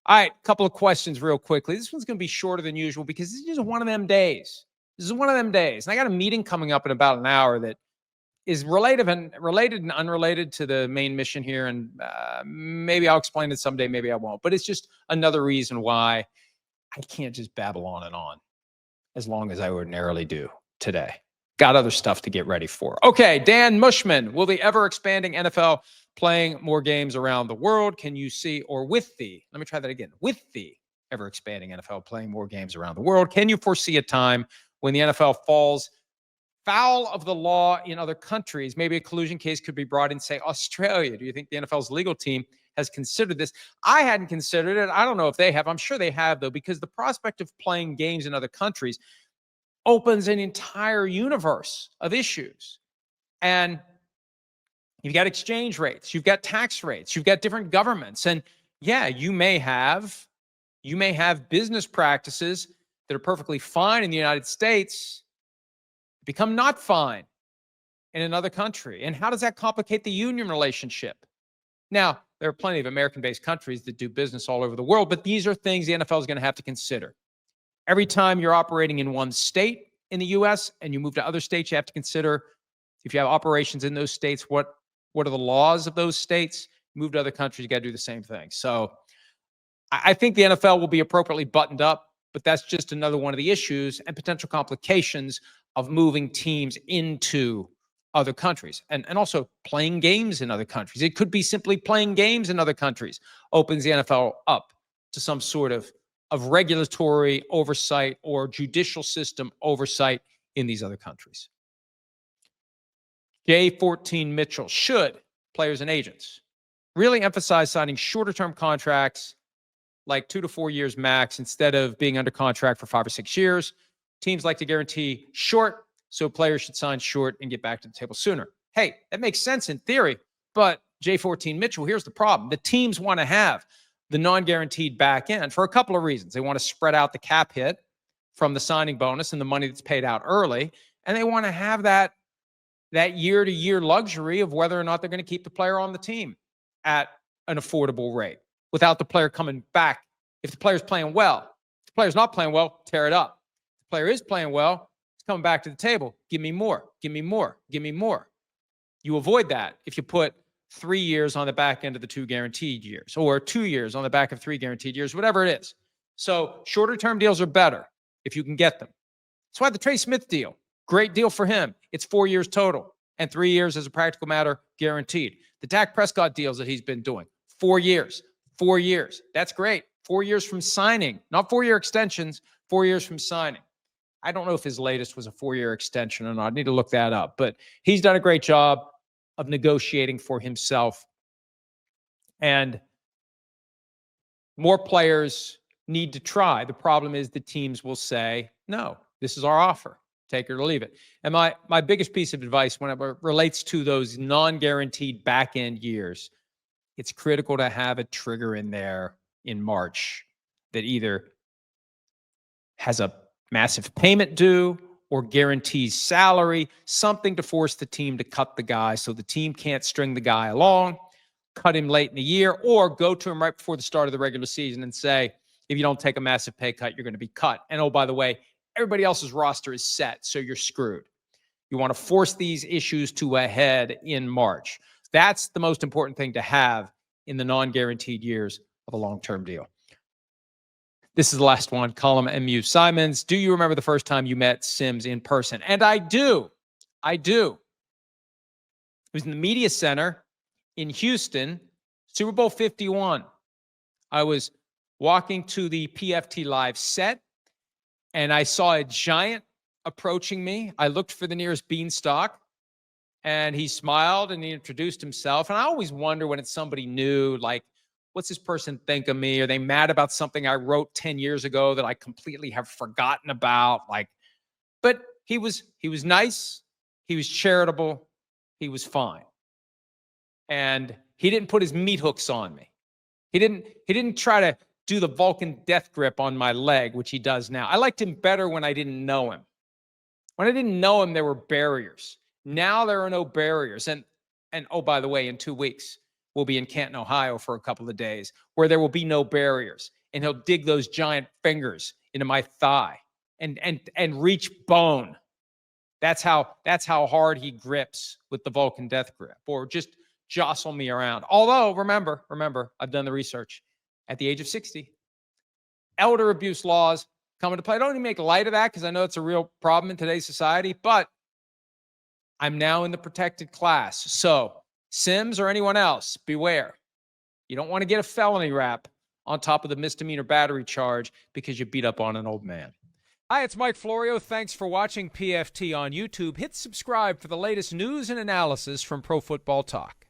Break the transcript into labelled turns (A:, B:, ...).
A: All right, a couple of questions real quickly. This one's going to be shorter than usual because this is just one of them days. This is one of them days. And I got a meeting coming up in about an hour that is related and unrelated to the main mission here. And maybe I'll explain it someday, maybe I won't. But it's just another reason why I can't just babble on and on as long as I ordinarily do today. Got other stuff to get ready for. Okay, Dan Mushman, will the ever-expanding NFL playing more games around the world? Can you see, or with the, let me try that again, with the ever-expanding NFL playing more games around the world, can you foresee a time when the NFL falls foul of the law in other countries? Maybe a collusion case could be brought in, say, Australia. Do you think the NFL's legal team has considered this? I hadn't considered it. I don't know if they have. I'm sure they have, though, because the prospect of playing games in other countries opens an entire universe of issues. And you've got exchange rates, you've got tax rates, you've got different governments. And yeah, you may have business practices that are perfectly fine in the United States become not fine in another country. And how does that complicate the union relationship? Now, there are plenty of American-based countries that do business all over the world, but these are things the NFL is going to have to consider. Every time you're operating in one state in the U.S. and you move to other states, you have to consider, if you have operations in those states, what are the laws of those states? Move to other countries, you got to do the same thing. So I think the NFL will be appropriately buttoned up, but that's just another one of the issues and potential complications of moving teams into other countries and also playing games in other countries. It could be simply playing games in other countries opens the NFL up to some sort of regulatory oversight or judicial system oversight in these other countries. J14 Mitchell, should players and agents really emphasize signing shorter-term contracts like 2 to 4 years max instead of being under contract for 5 or 6 years? Teams like to guarantee short, so players should sign short and get back to the table sooner. Hey, that makes sense in theory, but J14 Mitchell, here's the problem. The teams want to have the non-guaranteed back end for a couple of reasons. They want to spread out the cap hit from the signing bonus and the money that's paid out early, and they want to have that year-to-year luxury of whether or not they're going to keep the player on the team at an affordable rate without the player coming back. If the player's playing well, if the player's not playing well, tear it up. If the player is playing well, he's coming back to the table. Give me more, give me more, give me more. You avoid that if you put 3 years on the back end of the 2 guaranteed years, or 2 years on the back of 3 guaranteed years, whatever it is. So shorter term deals are better if you can get them. That's why the Trey Smith deal, great deal for him. It's 4 years total and 3 years as a practical matter guaranteed. The Dak Prescott deals that he's been doing, 4 years, 4 years. That's great. 4 years from signing, not 4-year extensions, 4 years from signing. I don't know if his latest was a 4-year extension or not. I need to look that up, but he's done a great job of negotiating for himself. And more players need to try. The problem is the teams will say, no, this is our offer. Take it or leave it. And my biggest piece of advice when it relates to those non-guaranteed back-end years, it's critical to have a trigger in there in March that either has a massive payment due or guarantees salary, something to force the team to cut the guy so the team can't string the guy along, cut him late in the year, or go to him right before the start of the regular season and say, if you don't take a massive pay cut, you're going to be cut. And oh, by the way, everybody else's roster is set, so you're screwed. You want to force these issues to a head in March. That's the most important thing to have in the non-guaranteed years of a long-term deal. This is the last one. Column MU Simons. Do you remember the first time you met Sims in person? And I do. I do. It was in the media center in Houston, Super Bowl 51. I was walking to the PFT Live set, and I saw a giant approaching me. I looked for the nearest beanstalk, and he smiled, and he introduced himself. And I always wonder when it's somebody new, like, what's this person think of me? Are they mad about something I wrote 10 years ago that I completely have forgotten about? But he was nice. He was charitable. He was fine. And he didn't put his meat hooks on me. He didn't try to do the Vulcan death grip on my leg, which he does now. I liked him better when I didn't know him. When I didn't know him, there were barriers. Now there are no barriers. And oh, by the way, in 2 weeks, will be in Canton, Ohio for a couple of days, where there will be no barriers. And he'll dig those giant fingers into my thigh and reach bone. That's how hard he grips with the Vulcan death grip, or just jostle me around. Although, remember, I've done the research. At the age of 60, elder abuse laws come into play. I don't even make light of that because I know it's a real problem in today's society, but I'm now in the protected class. So Sims or anyone else, beware. You don't want to get a felony rap on top of the misdemeanor battery charge because you beat up on an old man. Hi, it's Mike Florio. Thanks for watching PFT on YouTube. Hit subscribe for the latest news and analysis from Pro Football Talk.